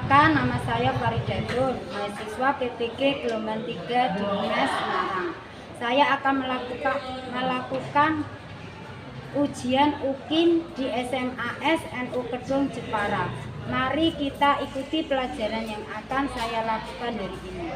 Perkenalkan, nama saya Faridatun, mahasiswa PPG gelombang 3 di UNES Semarang. Saya akan melakukan ujian UKIN di SMAS NU Kedung Jepara. Mari kita ikuti pelajaran yang akan saya lakukan dari ini.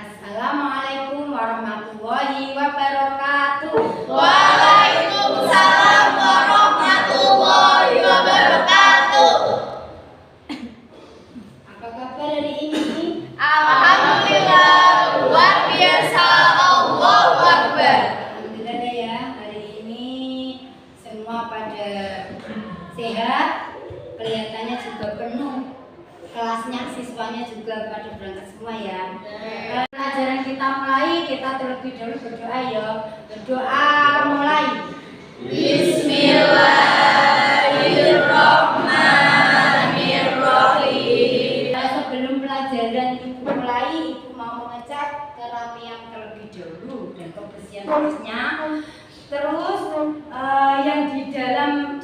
Assalamualaikum warahmatullahi wabarakatuh. Waalaikumsalam warahmatullahi wabarakatuh. Apa kabar hari ini? Alhamdulillah, luar biasa. Allahu Akbar. Alhamdulillah ya, hari ini semua pada sehat, kelihatannya juga penuh. Kelasnya, siswanya juga pada berangkat semua ya. Pelajaran kita mulai, kita terlebih dahulu berdoa ya. Berdoa mulai. Bismillahirrahmanirrahim. Sebelum pelajaran ibu mulai, ibu mau mengecek kerapian terlebih dahulu dan kebersihan kelasnya. Terus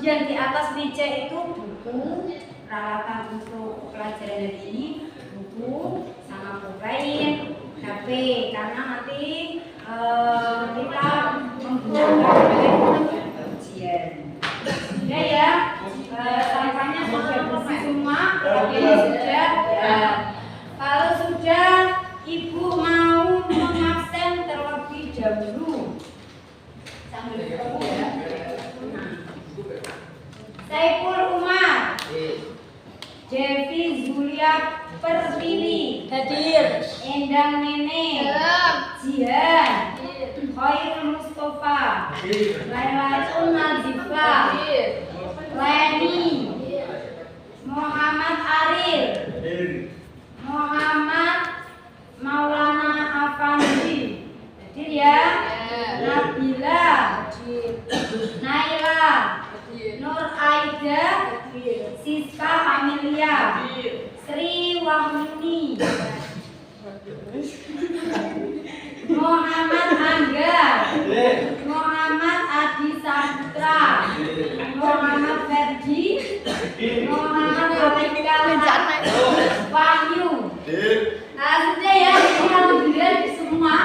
yang di atas meja itu buku, peralatan untuk pelajaran hari ini, buku sama pulpen, HP, karena nanti kita membuat ujian. Sudah ya, sampahnya sudah bersih semua, ini sudah ya. Kalau sudah, ibu mau mengabsen terlebih dahulu. Sambil bertemu ya. Saiful Umar, Devi Zulia Pertiwi, Hadir. Endang Nene, Salam. Jihan, Khairul Mustafa, Lailatul Nazifa, Hadir. Leni, Muhammad Aril, Muhammad Maulana Afandi, hadir ya. Nabila, Naila, Nur Aida, Siska Amelia, Sri Wahyuni, Muhammad Angga, Muhammad Adi Saputra, Muhammad Ferdi, Muhammad Abeka Wahyu. Nah, sudah ya, alhamdulillah di semua.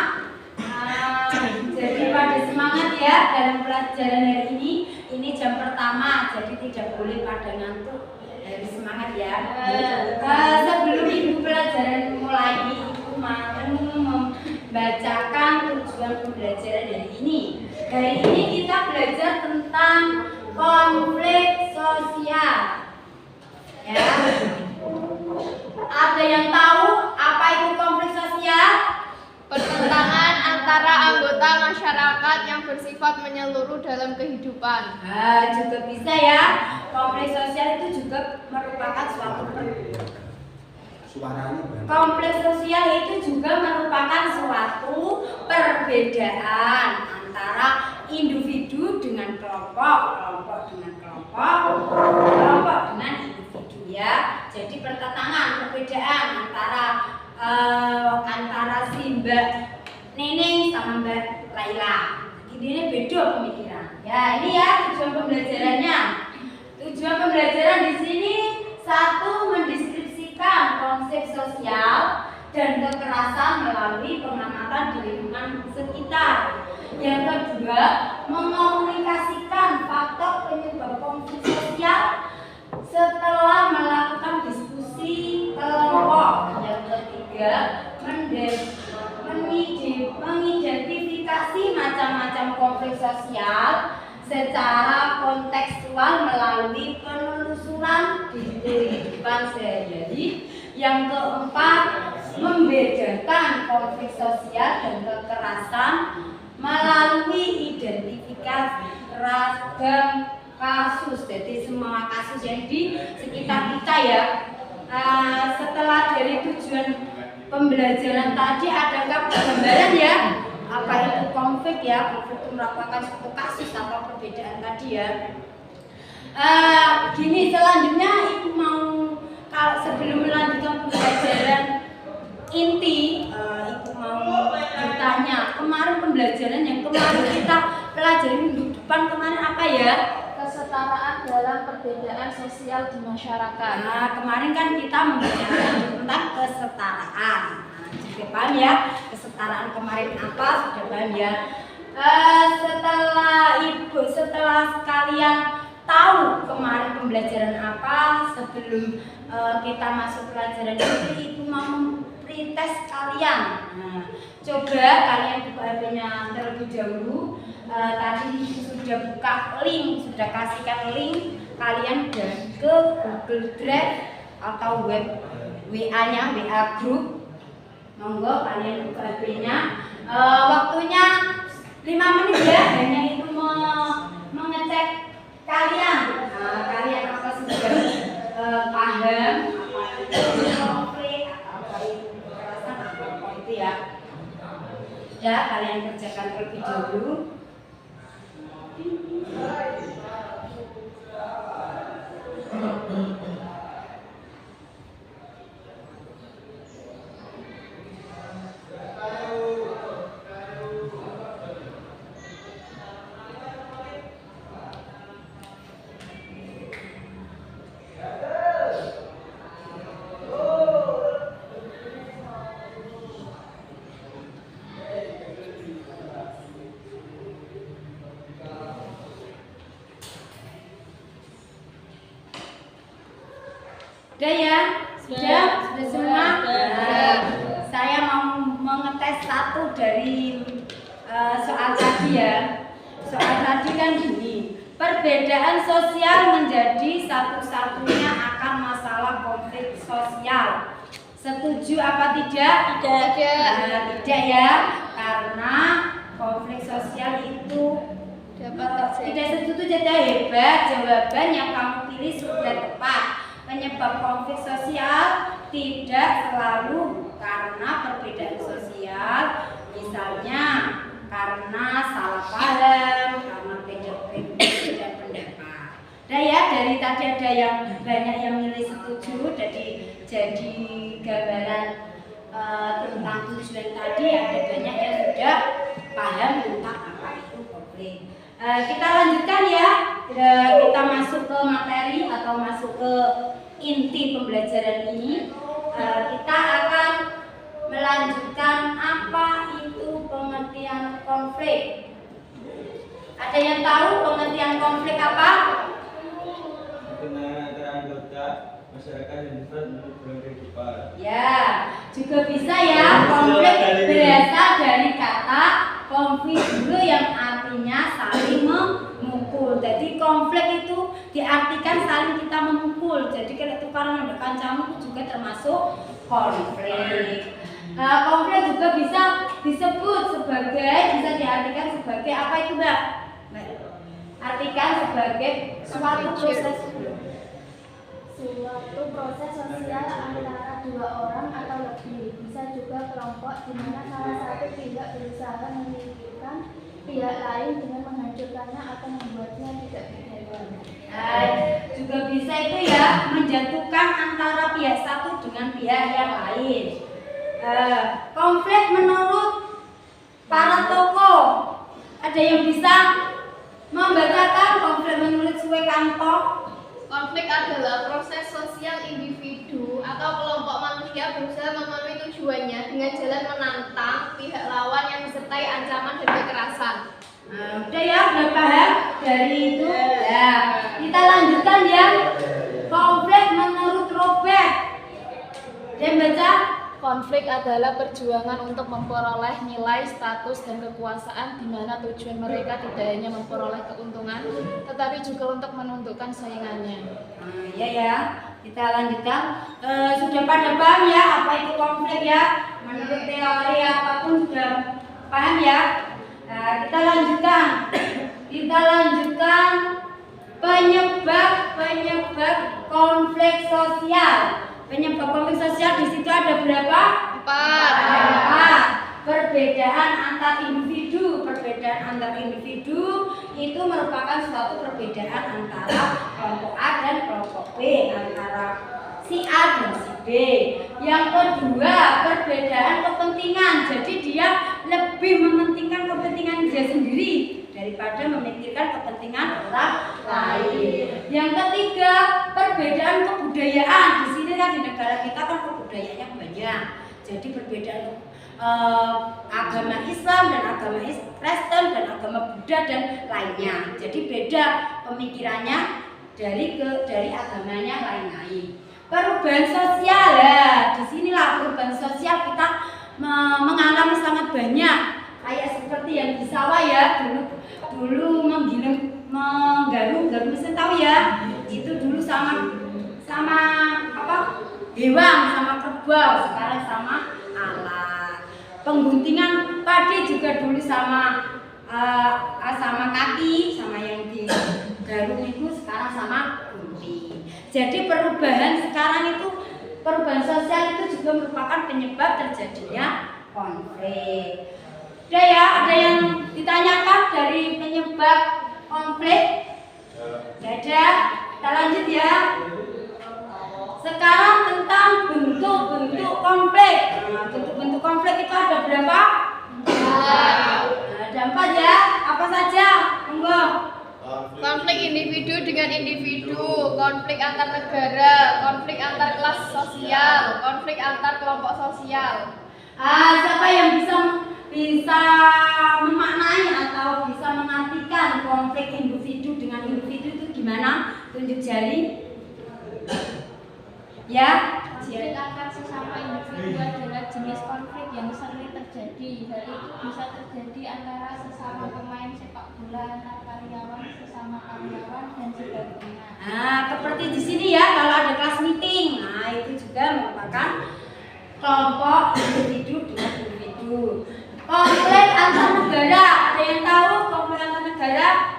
Jadi pada semangat ya dalam pelajaran hari ini. Ini jam pertama, jadi tidak boleh pada ngantuk. Harus semangat ya. Sebelum ibu pelajaran mulai, ibu mau membacakan tujuan pembelajaran hari ini. Hari ini kita belajar tentang konflik sosial. Ya. Ada yang tahu apa itu konflik sosial? Pertentangan antara anggota masyarakat yang bersifat menyeluruh dalam kehidupan. Juga bisa ya. Konflik sosial itu juga merupakan konflik sosial itu juga merupakan suatu perbedaan antara individu dengan kelompok, kelompok dengan kelompok, kelompok dengan individu ya. Jadi pertentangan, perbedaan antara si Mbak Neneng sama Mbak Laila. Ini beda pemikiran. Ya, ini ya tujuan pembelajarannya. Tujuan pembelajaran di sini satu, mendeskripsikan konsep sosial dan kekerasan melalui pengamatan di lingkungan sekitar. Yang kedua, mengomunikasikan faktor penyebab konflik sosial setelah melakukan diskusi kelompok. Yang ketiga, mengidentifikasi macam-macam konflik sosial secara kontekstual melalui penelusuran di kehidupan sehari-hari. Yang keempat, membedakan konflik sosial dan kekerasan melalui identifikasi ragam kasus. Jadi semua kasus yang di sekitar kita ya. Setelah dari tujuan pembelajaran tadi, adakah gambaran ya apa itu konflik ya? Konflik itu merupakan suatu kasus atau perbedaan tadi ya. Gini, selanjutnya Ibu mau, kalau sebelum melanjutkan pembelajaran inti, Ibu mau bertanya, kemarin pembelajaran yang kemarin kita pelajari minggu depan kemarin apa ya? Kesetaraan dalam perbedaan sosial di masyarakat. Nah, kemarin kan kita membicarakan tentang kesetaraan. Sudah paham ya? Kesetaraan kemarin apa? Sudah paham ya? Setelah kalian tahu kemarin pembelajaran apa, sebelum kita masuk pelajaran itu, Ibu mau pretest kalian. Nah, coba kalian buka HP-nya terlebih dahulu. Tadi sudah buka link, sudah kasihkan link, kalian ke Google Drive atau web WA-nya, WA group. Monggo kalian buka HP-nya. Waktunya 5 menit ya, hanya itu mengecek kalian. Kalian apa sudah paham apa itu konflik atau apa itu kekerasan atau apa itu ya. Ya, kalian kerjakan terlebih dahulu. Sudah ya? Sudah semua? Saya mau mengetes satu dari soal tadi ya. Soal tadi kan gini, perbedaan sosial menjadi satu-satunya akar masalah konflik sosial. Setuju apa tidak? Tidak ya, karena konflik sosial itu tidak setuju, jadi hebat. Jawaban yang kamu pilih sudah tepat. Penyebab konflik sosial tidak selalu karena perbedaan sosial, misalnya karena salah paham, karena beda pendapat. Nah ya, dari tadi ada yang banyak yang milih setuju, jadi gambaran tentang tujuan tadi, ada banyak yang sudah paham tentang apa itu konflik. Kita lanjutkan ya, kita masuk ke materi atau masuk ke inti pembelajaran ini. Kita akan melanjutkan apa itu pengertian konflik. Ada yang tahu pengertian konflik apa? Pertentangan antara anggota masyarakat yang different menurut kehidupan. Ya, juga bisa ya. Konflik berasal dari kata konfiguro yang artinya saling memukul. Jadi konflik itu diartikan saling kita memukul. Jadi kalau tukaran ada kancamu itu juga termasuk konflik. Konflik juga bisa disebut sebagai, bisa diartikan sebagai apa itu Mbak? Artikan sebagai suatu proses sosial antara dua orang atau lebih, bisa juga kelompok di mana salah satu pihak berusaha menyingkirkan pihak lain dengan menghancurkannya atau membuatnya tidak berdaya. Juga bisa itu ya, menjatuhkan antara pihak satu dengan pihak yang lain. Konflik menurut para tokoh, ada yang bisa membacakan konflik menurut Sue Kanto? Konflik adalah proses sosial individu atau kelompok manusia berusaha memenuhi tujuannya dengan jalan menantang pihak lawan yang disertai ancaman dan kekerasan. Udah ya, udah paham dari itu? Ya, kita lanjutkan ya. Konflik menurut Robert. Dia baca. Konflik adalah perjuangan untuk memperoleh nilai, status, dan kekuasaan di mana tujuan mereka tidak hanya memperoleh keuntungan, tetapi juga untuk menundukkan saingannya. Iya ya, kita lanjutkan. Sudah pada paham ya apa itu konflik ya? Menurut teori apapun sudah paham ya? Kita lanjutkan. Kita lanjutkan penyebab konflik sosial. Penyebab konflik sosial di situ ada berapa? 4. Ada 4. Perbedaan antar individu. Perbedaan antar individu itu merupakan suatu perbedaan antara kelompok A dan kelompok B, antara si A dan si B. Yang kedua, perbedaan kepentingan. Jadi dia lebih mementingkan kepentingan dia sendiri daripada memikirkan kepentingan orang lain. Yang ketiga, perbedaan kebudayaan. Di sini kan di negara kita kan kebudayaannya banyak. Jadi perbedaan agama Islam dan agama Kristen dan agama Buddha dan lainnya. Jadi beda pemikirannya dari agamanya lain-lain. Perubahan sosial ya, disinilah perubahan sosial kita mengalami sangat banyak. Kayak seperti yang di sawah ya, dulu menggarung mesin tahu ya, itu dulu sama apa hewan, sama kerbau, sekarang sama alat. Pengguntingan padi juga dulu sama kaki, sama yang digarung itu sekarang sama gunting. Jadi perubahan sekarang itu, perubahan sosial itu juga merupakan penyebab terjadinya konflik. Udah ya, ada yang ditanyakan dari penyebab konflik? Tidak. Kita lanjut ya. Sekarang tentang bentuk-bentuk konflik. Bentuk-bentuk konflik itu ada berapa? Ada 4 ya. Apa saja? Monggo. Konflik individu dengan individu, konflik antar negara, konflik antar kelas sosial, konflik antar kelompok sosial. Siapa yang bisa memaknai atau bisa mengartikan konflik individu dengan individu itu gimana? Tunjuk jari. Ya. Konflik antar sesama individu adalah jenis konflik yang sering terjadi. Hal itu bisa terjadi antara sesama pemain sepak bola, antar karyawan, sesama karyawan, dan sebagainya. Seperti di sini ya, kalau ada kelas meeting, itu juga merupakan kelompok individu dengan individu. Konflik antar negara, ada yang tahu konflik antar negara?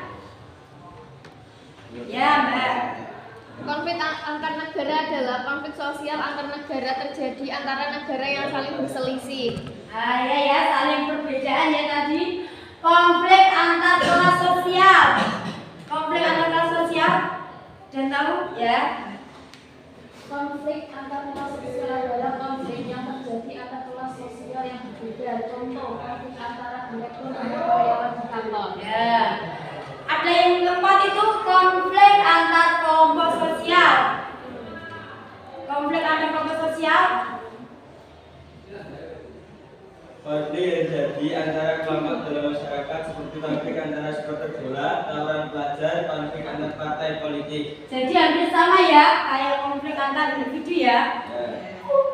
Ya, Mbak. Konflik antar negara adalah konflik sosial antar negara terjadi antara negara yang saling berselisih. Ya, saling perbedaan ya tadi. Konflik antar kelas sosial. Konflik antar kelas sosial. Dan tahu ya? Konflik antar kelas sosial adalah konflik yang terjadi antar kelas sosial yang berbeda. Contoh, konflik antara direktur dan karyawan di kantor. Ya. Ada yang keempat itu konflik antar kelompok sosial. Konflik antar kelompok sosial. Konflik yang terjadi antara kelompok dalam masyarakat seperti konflik antara supporter bola, tawuran pelajar, konflik antar partai politik. Jadi hampir sama ya, kayak konflik antar individu ya.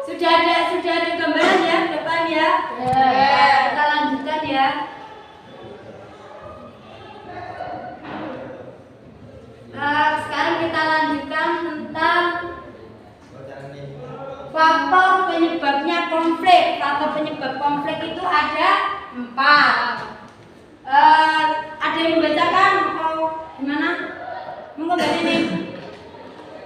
Sudah ada gambaran ya, depan ya. Kita lanjutkan ya. Sekarang kita lanjutkan tentang faktor penyebabnya konflik. Faktor penyebab konflik itu ada 4. Ada yang membacakan atau gimana? Monggo Mbak Nining.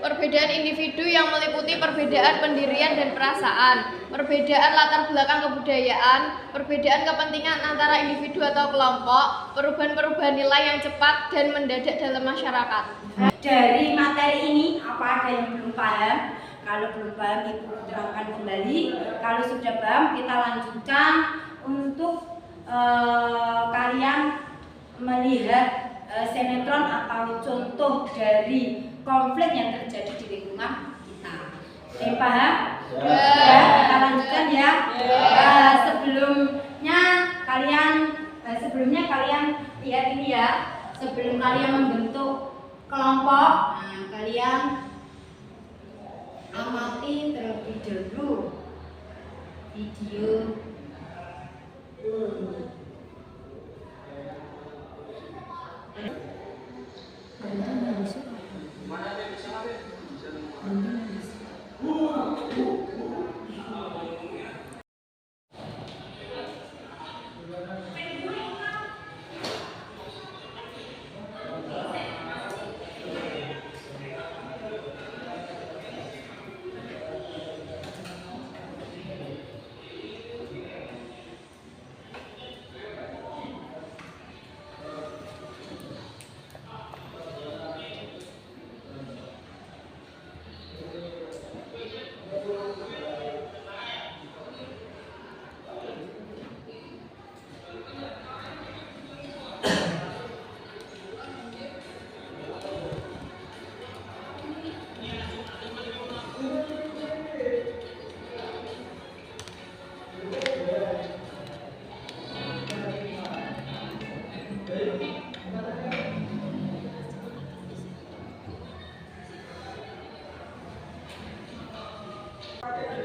Perbedaan individu yang meliputi perbedaan pendirian dan perasaan, perbedaan latar belakang kebudayaan, perbedaan kepentingan antara individu atau kelompok, perubahan-perubahan nilai yang cepat dan mendadak dalam masyarakat. Dari materi ini, apa ada yang belum paham? Kalau belum paham, Ibu terangkan kembali. Kalau sudah paham, kita lanjutkan untuk kalian melihat sinetron atau contoh dari konflik yang terjadi di lingkungan kita. Yang paham? Ya, kita lanjutkan ya. Sebelumnya kalian lihat ini ya. Sebelum kalian membentuk kelompok, kalian amati terlebih dahulu video ini.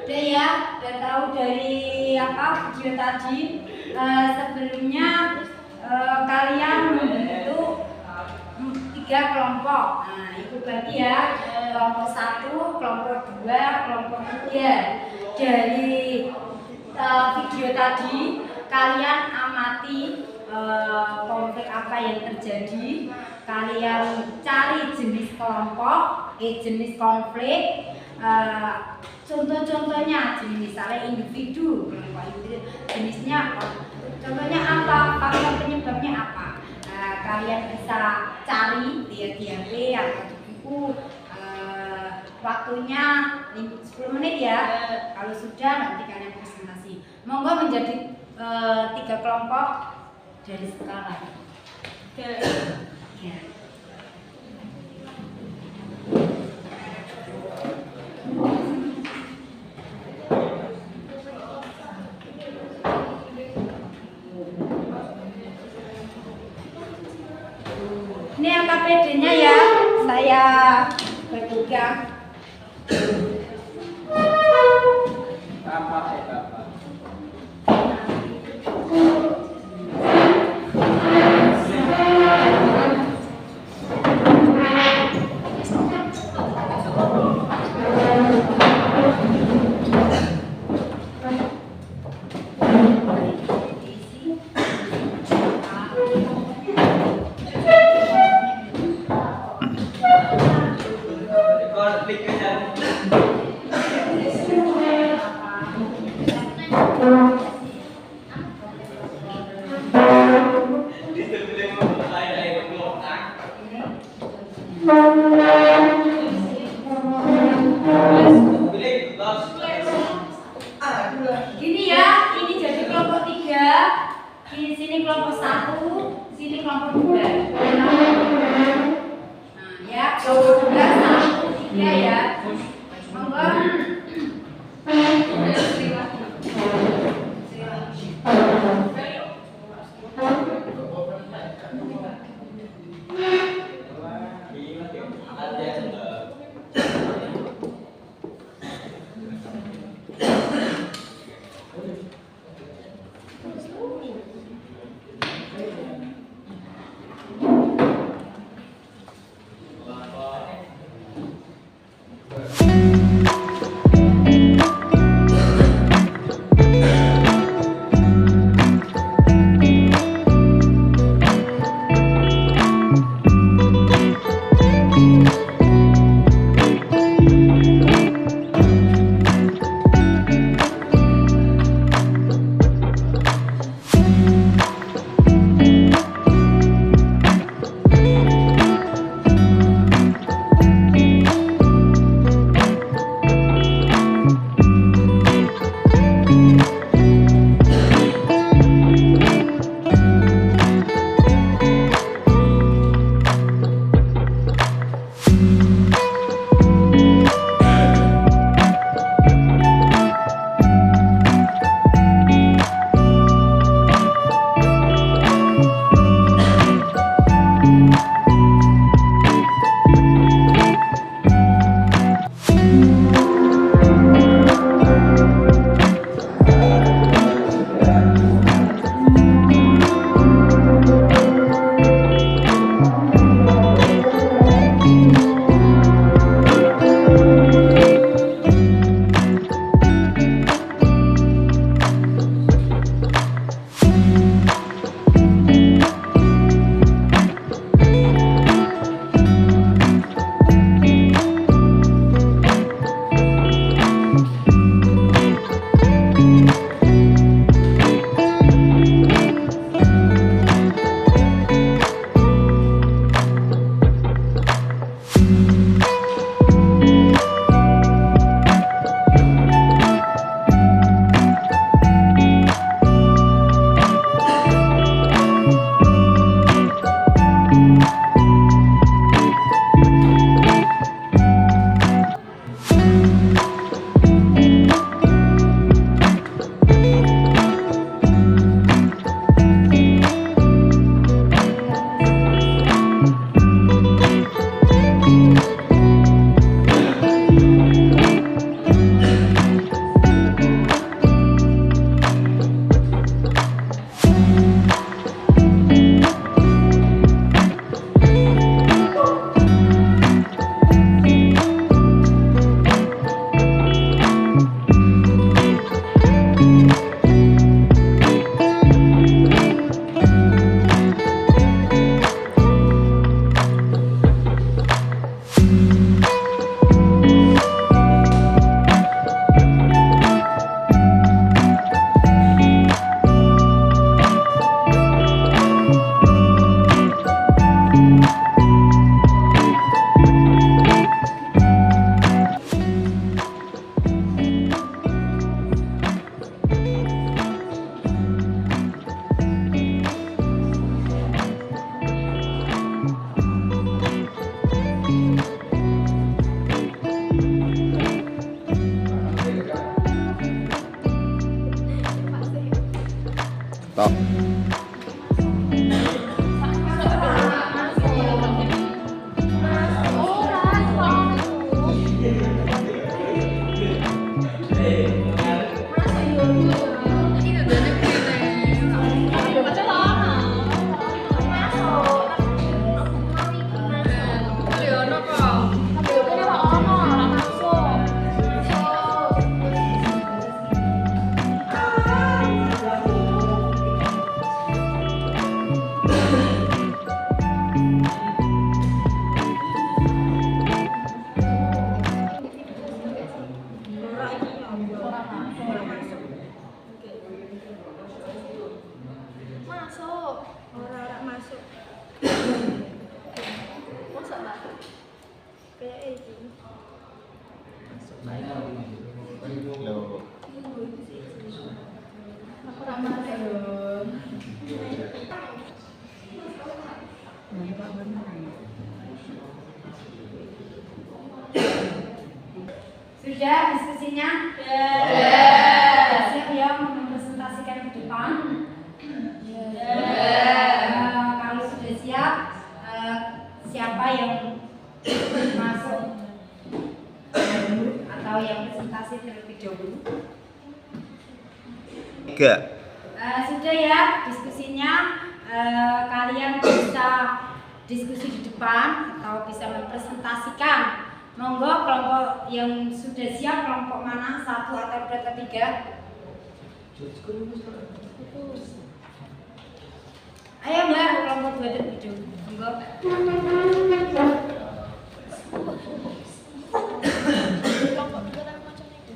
Udah ya, udah tahu dari apa video tadi. Sebelumnya kalian membentuk 3 kelompok. Nah, itu berarti ya kelompok 1, kelompok 2, kelompok 3. Dari video tadi kalian amati konflik apa yang terjadi. Kalian cari jenis kelompok, jenis konflik. Contoh-contohnya, misalnya individu, jenisnya apa? Contohnya apa? Faktor penyebabnya apa? Kalian bisa cari di HP atau di buku. Waktunya 10 menit ya. Kalau sudah nanti kalian presentasi. Monggo menjadi 3 kelompok dari sekarang. Ya. Ini yang KPD-nya ya, saya berpegang. Gini ya, ini jadi kelompok 3, di sini kelompok 1, sini kelompok 2. Nah, ya, kelompok 2, 1, 3 ya. Monggo. masuk. Masuk lah. Kayak ini. Loh. Aku ramah dong. Sudah diskusinya? Siap ya mempresentasikan ke depan? Kalau sudah siap, siapa yang masuk dulu atau yang presentasi terlebih dahulu? Enggak. Sudah ya diskusinya, kalian bisa diskusi di depan atau bisa mempresentasikan. Monggo kelompok yang sudah siap, kelompok mana? 1 atau 2 atau 3? Ayo Mbak, kelompok 2 terlebih dahulu. Monggo. Kelompok 2 tapi macam ini.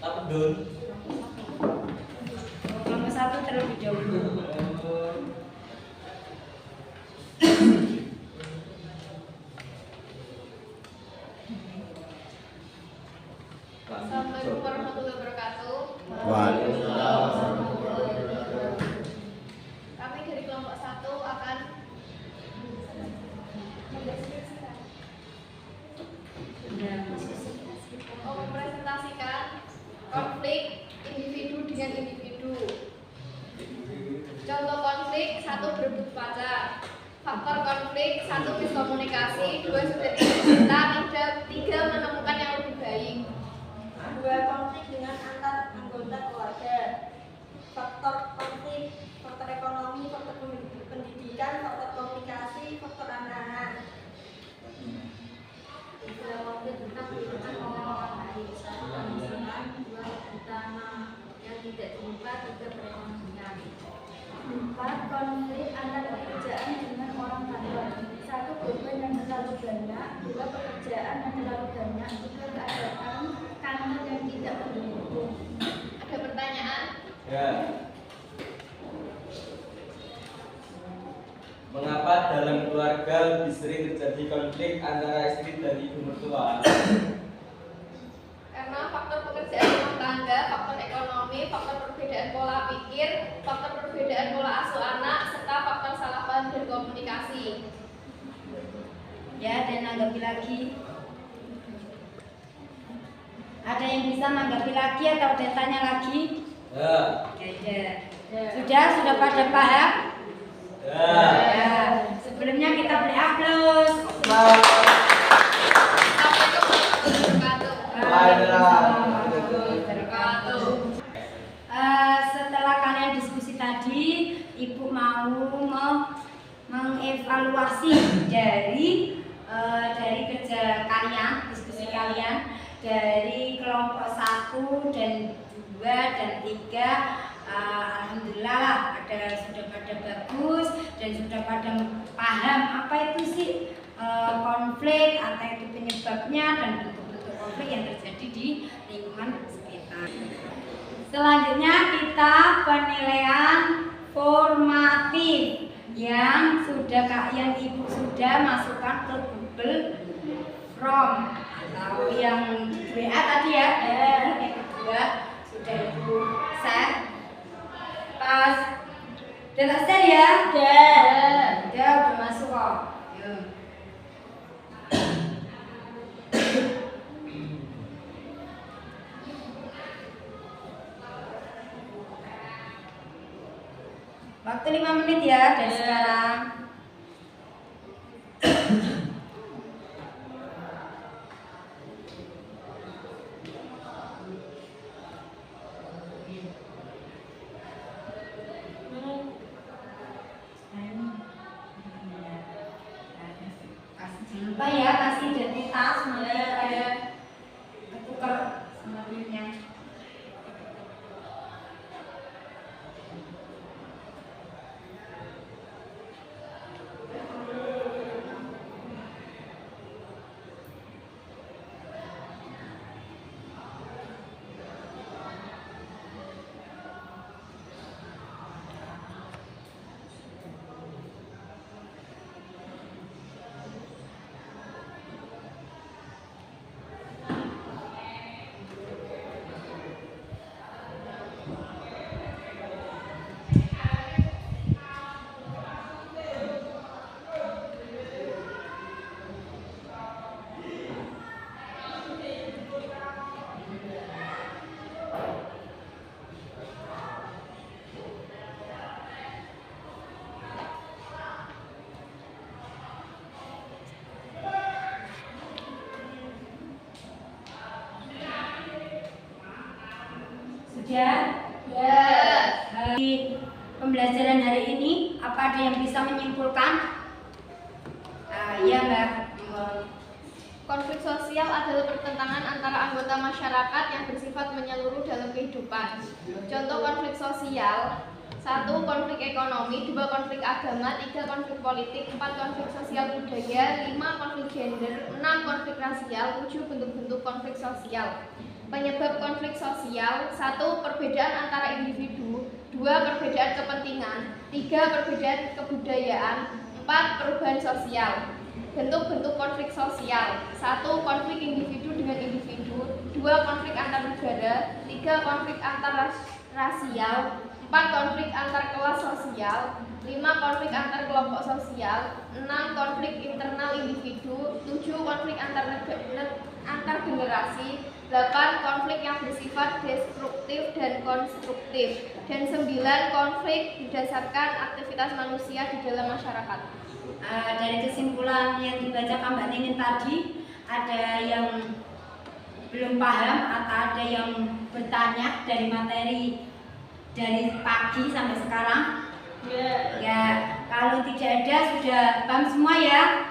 Apa dun? Kelompok 1 terlebih dahulu. Assalamualaikum warahmatullahi wabarakatuh. Waalaikumsalam. Kami dari kelompok 1 akan mempresentasikan konflik individu dengan individu. Contoh konflik: 1 berebut pacar. Faktor konflik: 1 miskomunikasi, 2 sudah tidak cinta, 3 menemukan yang lebih baik. 2 konflik dengan antar anggota keluarga. Faktor konflik: faktor ekonomi, faktor pendidikan, faktor komunikasi, faktor anak-anak. 3 konflik tentang kehidupan orang baik. 1 kemiskinan, 2 utama yang tidak terlupa, 3 perekonomian. 4 konflik antar pekerjaan dengan orang kantor. 1 beban yang terlalu banyak, 2 pekerjaan yang terlalu banyak, 3 keadaan kantor yang tidak mendukung. Ada pertanyaan? Ya. Mengapa dalam keluarga lebih sering terjadi konflik antara istri dan ibu mertua? Karena faktor pekerjaan rumah tangga, faktor ekonomi, faktor perbedaan pola pikir, faktor perbedaan pola asuh anak, serta faktor salah paham dan komunikasi. Ya, dan anggapi lagi. Ada yang bisa menanggapi lagi atau ada yang tanya lagi? Ya. Sudah pada paham? Ya. Ya. Sebelumnya kita beri aplaus. Setelah kalian diskusi tadi, Ibu mau mengevaluasi dari kerja kalian, diskusi kalian dari kelompok 1 dan 2 dan 3. Alhamdulillah lah, sudah pada bagus dan sudah pada paham apa itu sih konflik, apa itu penyebabnya dan bentuk-bentuk konflik yang terjadi di lingkungan sekitar. Selanjutnya kita penilaian formatif yang Ibu sudah masukkan ke Google Form atau yang WA tadi ya. Yang kedua sudah Ibu share. Pas udah share ya? Udah masuk kok. Yuk. Waktu 5 menit ya dari sekarang. Jangan lupa ya kasih identitas nanti kayak ketukar sama duitnya. Sudah? Ya. Di pembelajaran hari ini, apa ada yang bisa menyimpulkan? Iya Mbak. Konflik sosial adalah pertentangan antara anggota masyarakat yang bersifat menyeluruh dalam kehidupan. Contoh konflik sosial: 1. Konflik ekonomi, 2. Konflik agama, 3. Konflik politik, 4. Konflik sosial budaya, 5. Konflik gender, 6. Konflik rasial, 7. Bentuk-bentuk konflik sosial. Penyebab konflik sosial: 1. Perbedaan antara individu, 2. Perbedaan kepentingan, 3. Perbedaan kebudayaan, 4. Perubahan sosial. Bentuk-bentuk konflik sosial: 1. Konflik individu dengan individu, 2. Konflik antar negara, 3. Konflik antar rasial, 4. Konflik antar kelas sosial, 5. Konflik antar kelompok sosial, 6. Konflik internal individu, 7. Konflik antar generasi, 8. Konflik yang bersifat destruktif dan konstruktif, dan 9. Konflik berdasarkan aktivitas manusia di dalam masyarakat. Dari kesimpulan yang dibacakan Mbak Nining tadi, ada yang belum paham atau ada yang bertanya dari materi dari pagi sampai sekarang? Ya, kalau tidak ada, sudah paham semua ya?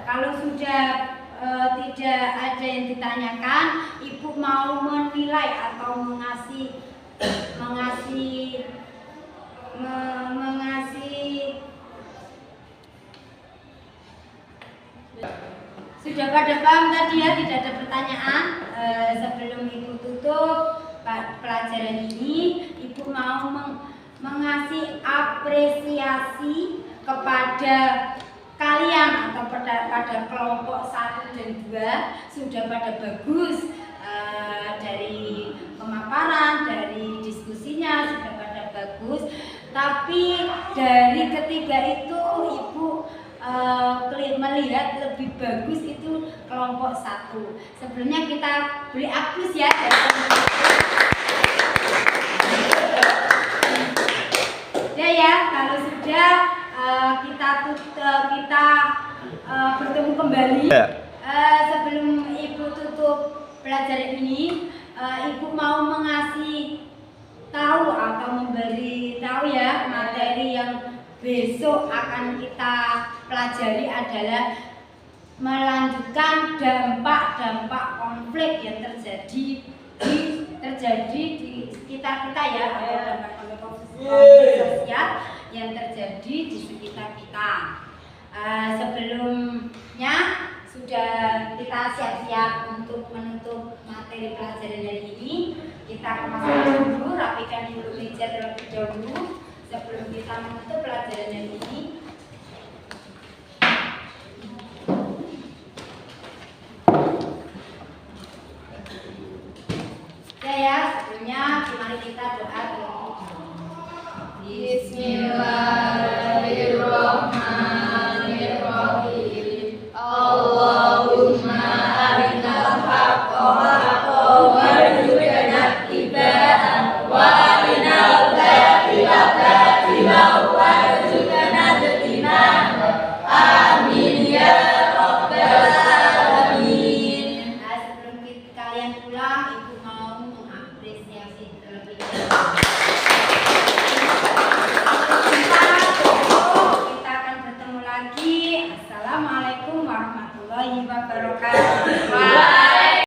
Kalau sudah tidak ada yang ditanyakan, Ibu mau menilai atau mengasih sudah pada paham tadi ya, tidak ada pertanyaan. Sebelum Ibu tutup pelajaran ini, Ibu mau mengasih apresiasi kepada kalian atau pada kelompok 1 dan 2. Sudah pada bagus, dari pemaparan, dari diskusinya sudah pada bagus. Tapi dari ketiga itu Ibu melihat lebih bagus itu kelompok 1. Sebelumnya kita beri aplaus ya. Sudah ya, kalau sudah kita bertemu kembali. Sebelum Ibu tutup pelajaran ini, Ibu mau mengasih tahu atau memberi tahu ya, materi yang besok akan kita pelajari adalah melanjutkan dampak-dampak konflik yang terjadi di sekitar kita ya, atau dampak-dampak konflik sosial yang terjadi di sekitar kita. Sebelumnya sudah kita siap-siap untuk menutup materi pelajaran hari ini. Kita kemas dulu, rapikan dulu meja terlebih dahulu sebelum kita menutup pelajaran hari ini. Ya, sebelumnya mari kita doa dulu. Bismillahirrahmanirrahim. Allahumma arinal haqqa haqqan warzuqna ittiba'ah wa arinal batila batilan warzuqna ijtinabah. Amin ya rabbal alamin. Sebelum kalian pulang, Ibu mau mengapresiasi terlebih dahulu. Kita akan bertemu lagi. Assalamualaikum warahmatullahi wabarakatuh.